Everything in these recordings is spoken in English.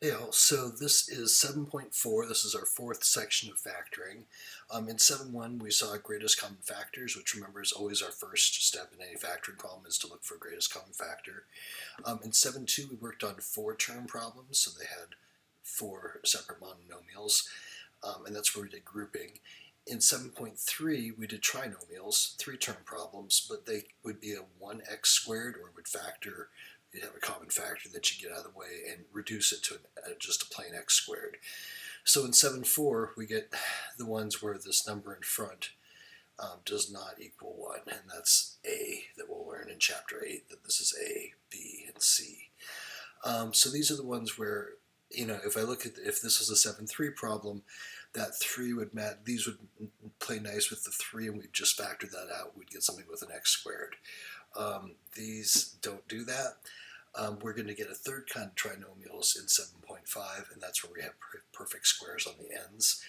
Yeah, so this is 7.4. This is our fourth section of factoring. In 7.1, we saw greatest common factors, which remember is always our first step in any factoring problem is to look for greatest common factor. In 7.2, we worked on four-term problems, so they had four separate monomials, and that's where we did grouping. In 7.3, we did trinomials, three-term problems, but they would be a 1x squared or would factor. You'd have a common factor that you get out of the way and reduce it to just a plain x squared. So in 7.4, we get the ones where this number in front does not equal 1, and that's a that we'll learn in chapter 8 that this is a, b, and c. So these are the ones where, if I look at if this was a 7.3 problem, that 3 would match, these would play nice with the 3, and we'd just factor that out. We'd get something with an x squared. These don't do that. We're going to get a third kind of trinomials in 7.5, and that's where we have perfect squares on the ends.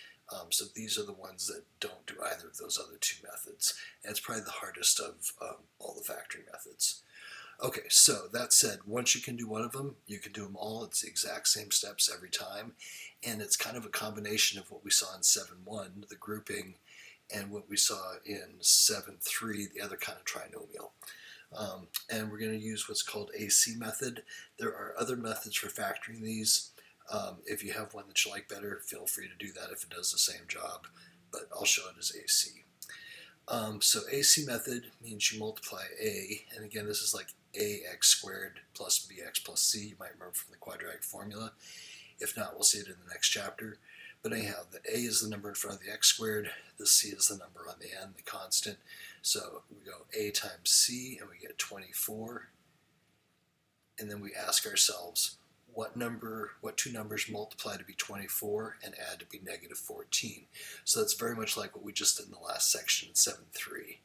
So these are the ones that don't do either of those other two methods, and it's probably the hardest of all the factoring methods. Okay, so that said, once you can do one of them, you can do them all. It's the exact same steps every time, and it's kind of a combination of what we saw in 7.1, the grouping, and what we saw in 7.3, the other kind of trinomial. And we're going to use what's called AC method. There are other methods for factoring these. If you have one that you like better, feel free to do that if it does the same job, but I'll show it as AC. So AC method means you multiply A, and again, this is like ax squared plus bx plus c. You might remember from the quadratic formula. If not, we'll see it in the next chapter. But anyhow, the a is the number in front of the x squared, the c is the number on the end, the constant. So we go a times c, and we get 24. And then we ask ourselves, what two numbers multiply to be 24 and add to be negative 14? So that's very much like what we just did in the last section in 7.3.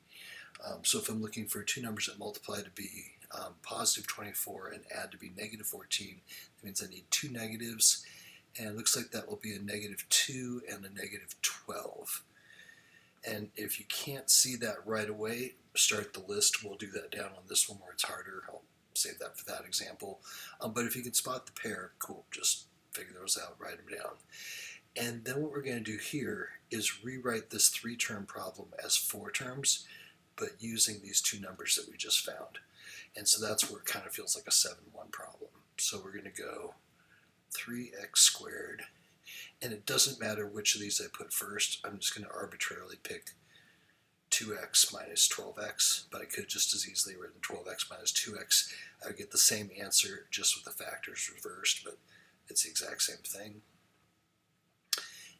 So if I'm looking for two numbers that multiply to be positive 24 and add to be negative 14, that means I need two negatives, and it looks like that will be a negative 2 and a negative 12. And if you can't see that right away, start the list. We'll do that down on this one where it's harder. I'll save that for that example. But if you can spot the pair, cool, just figure those out, write them down. And then what we're going to do here is rewrite this three-term problem as four terms, but using these two numbers that we just found. And so that's where it kind of feels like a 7.1 problem. So we're going to go 3x squared, and it doesn't matter which of these I put first. I'm just going to arbitrarily pick 2x minus 12x, but I could just as easily written 12x minus 2x. I would get the same answer just with the factors reversed, but it's the exact same thing.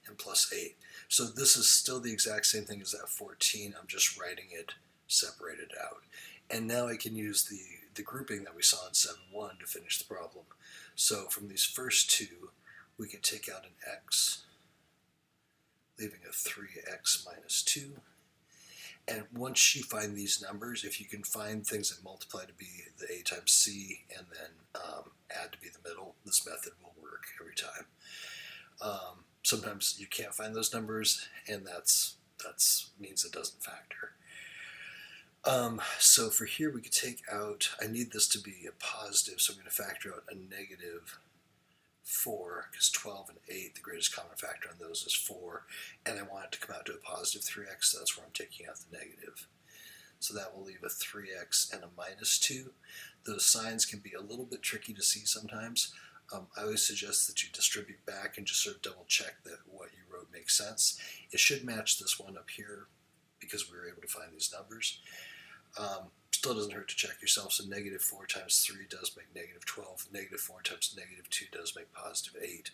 And plus 8. So this is still the exact same thing as that 14. I'm just writing it separated out. And now I can use the grouping that we saw in 7.1 to finish the problem. So from these first two, we can take out an x, leaving a 3x minus 2. And once you find these numbers, if you can find things that multiply to be the a times c and then add to be the middle, this method will work every time. Sometimes you can't find those numbers, and that's means it doesn't factor. So for here, we could take out, I need this to be a positive, so I'm going to factor out a negative 4, because 12 and 8, the greatest common factor on those is 4, and I want it to come out to a positive 3x, so that's where I'm taking out the negative. So that will leave a 3x and a minus 2. Those signs can be a little bit tricky to see sometimes. I always suggest that you distribute back and just sort of double check that what you wrote makes sense. It should match this one up here because we were able to find these numbers. Still doesn't hurt to check yourself. So negative 4 times 3 does make negative 12. Negative 4 times negative 2 does make positive 8.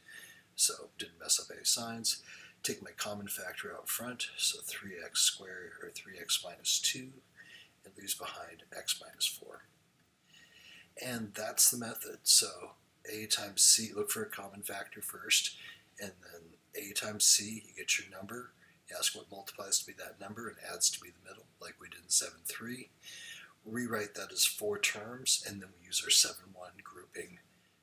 So didn't mess up any signs. Take my common factor out front. So 3x squared, or 3x minus 2, and leaves behind x minus 4. And that's the method. So a times c, look for a common factor first, and then a times c, you get your number. You ask what multiplies to be that number and adds to be the middle, like we did in 7.3. Rewrite that as four terms, and then we use our 7.1 grouping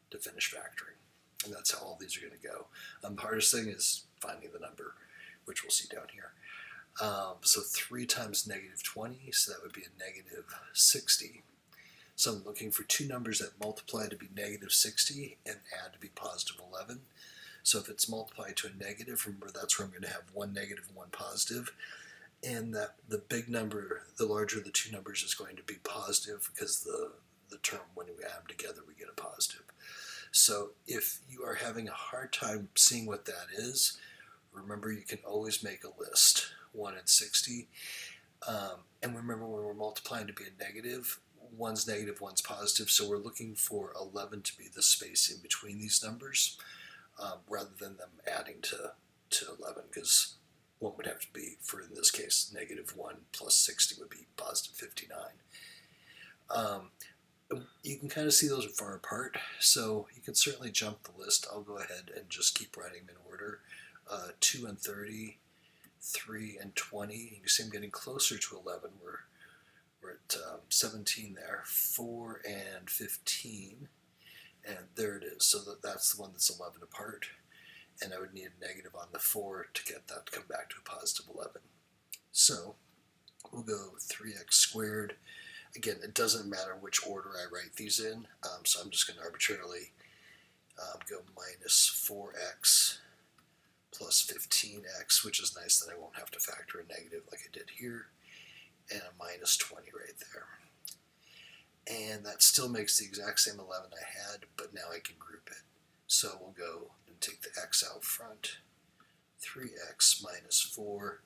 to finish factoring. And that's how all these are going to go. The hardest thing is finding the number, which we'll see down here. So 3 times negative 20, so that would be a negative 60. So I'm looking for two numbers that multiply to be negative 60 and add to be positive 11. So if it's multiplied to a negative, remember that's where I'm going to have one negative and one positive. And that the big number, the larger the two numbers, is going to be positive because the term, when we add them together, we get a positive. So if you are having a hard time seeing what that is, remember you can always make a list, 1 and 60. And remember, when we're multiplying to be a negative, one's negative, one's positive, so we're looking for 11 to be the space in between these numbers, rather than them adding to 11, because one would have to be, for in this case, negative 1 plus 60 would be positive 59. You can kind of see those are far apart, so you can certainly jump the list. I'll go ahead and just keep writing them in order. 2 and 30, 3 and 20. You can see I'm getting closer to 11. We're at 17 there. 4 and 15, and there it is. So that's the one that's 11 apart, and I would need a negative on the 4 to get that to come back to a positive 11. So we'll go 3x squared. Again, it doesn't matter which order I write these in, so I'm just going to arbitrarily go minus 4x plus 15x, which is nice that I won't have to factor a negative like I did here, and a minus 20 right there. And that still makes the exact same 11 I had, but now I can group it. So we'll go and take the x out front, 3x minus 4,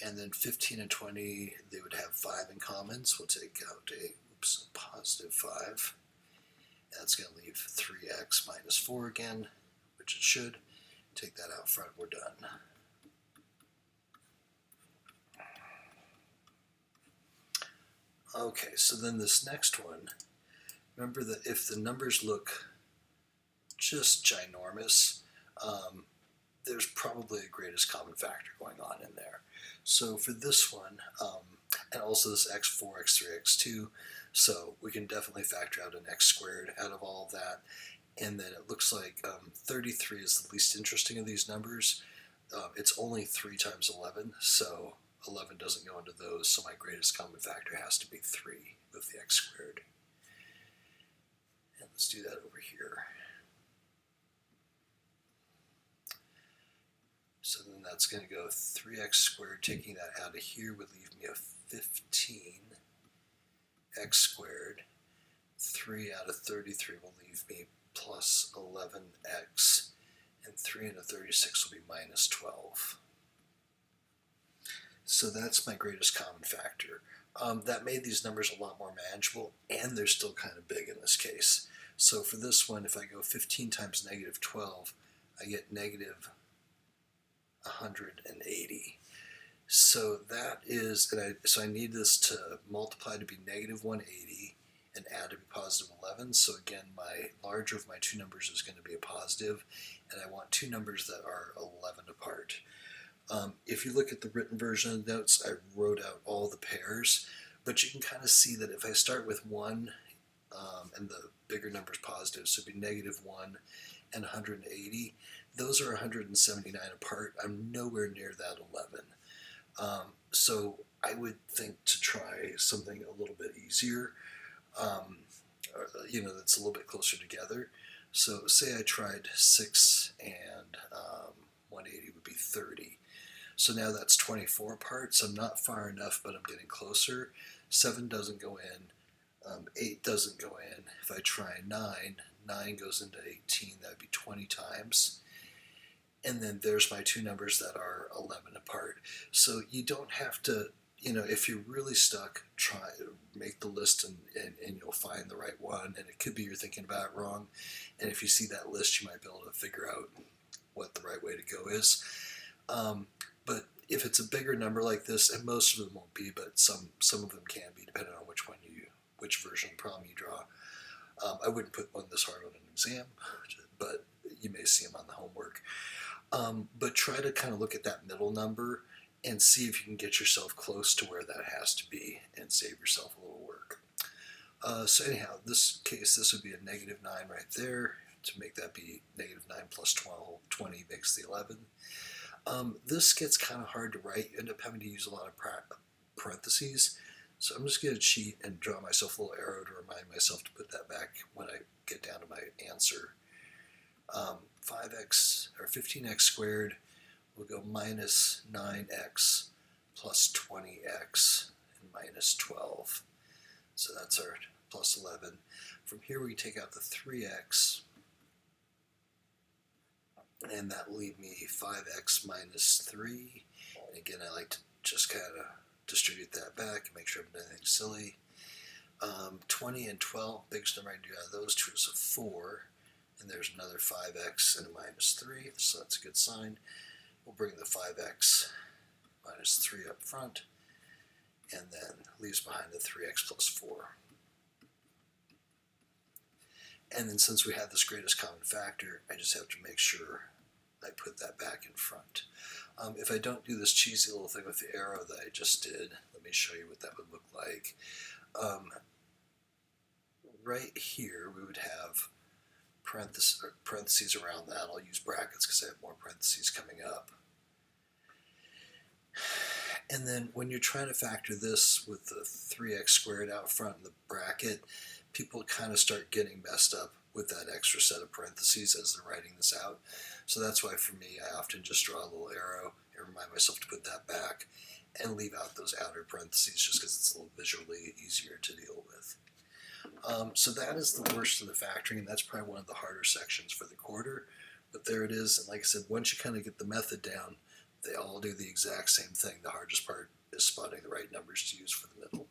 and then 15 and 20, they would have 5 in common, so we'll take out a positive 5. That's going to leave 3x minus 4 again, which it should. Take that out front, we're done. Okay, so then this next one, remember that if the numbers look just ginormous, there's probably a greatest common factor going on in there. So for this one, and also this x4, x3, x2, so we can definitely factor out an x squared out of all of that. And then it looks like 33 is the least interesting of these numbers. It's only 3 times 11, so 11 doesn't go into those, so my greatest common factor has to be 3 with the x squared. And let's do that over here. So then that's going to go 3x squared, taking that out of here would leave me a 15x squared. 3 out of 33 will leave me plus 11x, and 3 into 36 will be minus 12. So that's my greatest common factor. That made these numbers a lot more manageable, and they're still kind of big in this case. So for this one, if I go 15 times negative 12, I get negative 180. So that is, so I need this to multiply to be negative 180 and add to be positive 11. So again, my larger of my two numbers is going to be a positive, and I want two numbers that are 11 apart. If you look at the written version of the notes, I wrote out all the pairs, but you can kind of see that if I start with 1 and the bigger number is positive, so it'd be negative 1 and 180, those are 179 apart. I'm nowhere near that 11. So I would think to try something a little bit easier, that's a little bit closer together. So say I tried 6 and 180 would be 30. So now that's 24 apart, so I'm not far enough, but I'm getting closer. 7 doesn't go in, 8 doesn't go in. If I try 9, 9 goes into 18, that would be 20 times. And then there's my two numbers that are 11 apart. So you don't have to, if you're really stuck, try make the list and you'll find the right one. And it could be you're thinking about it wrong. And if you see that list, you might be able to figure out what the right way to go is. But if it's a bigger number like this, and most of them won't be, but some of them can be, depending on which version of the problem you draw. I wouldn't put one this hard on an exam, but you may see them on the homework. But try to kind of look at that middle number and see if you can get yourself close to where that has to be and save yourself a little work. So anyhow, this case, this would be a negative 9 right there. To make that be negative 9 plus 20 makes the 11. This gets kind of hard to write. You end up having to use a lot of parentheses. So I'm just going to cheat and draw myself a little arrow to remind myself to put that back when I get down to my answer. 5x or 15x squared will go minus 9x plus 20x and minus 12. So that's our plus 11. From here we take out the 3x, and that will leave me 5x minus 3. And again, I like to just kind of distribute that back and make sure I haven't done anything silly. 20 and 12, biggest number I can do out of those two is a 4. And there's another 5x and a minus 3, so that's a good sign. We'll bring the 5x minus 3 up front, and then leaves behind the 3x plus 4. And then since we have this greatest common factor, I just have to make sure I put that back in front. If I don't do this cheesy little thing with the arrow that I just did, let me show you what that would look like. Right here we would have parentheses around that. I'll use brackets because I have more parentheses coming up. And then when you're trying to factor this with the 3x squared out front in the bracket, people kind of start getting messed up with that extra set of parentheses as they're writing this out. So that's why for me, I often just draw a little arrow and remind myself to put that back and leave out those outer parentheses just because it's a little visually easier to deal with. So that is the worst of the factoring, and that's probably one of the harder sections for the quarter. But there it is, and like I said, once you kind of get the method down, they all do the exact same thing. The hardest part is spotting the right numbers to use for the middle.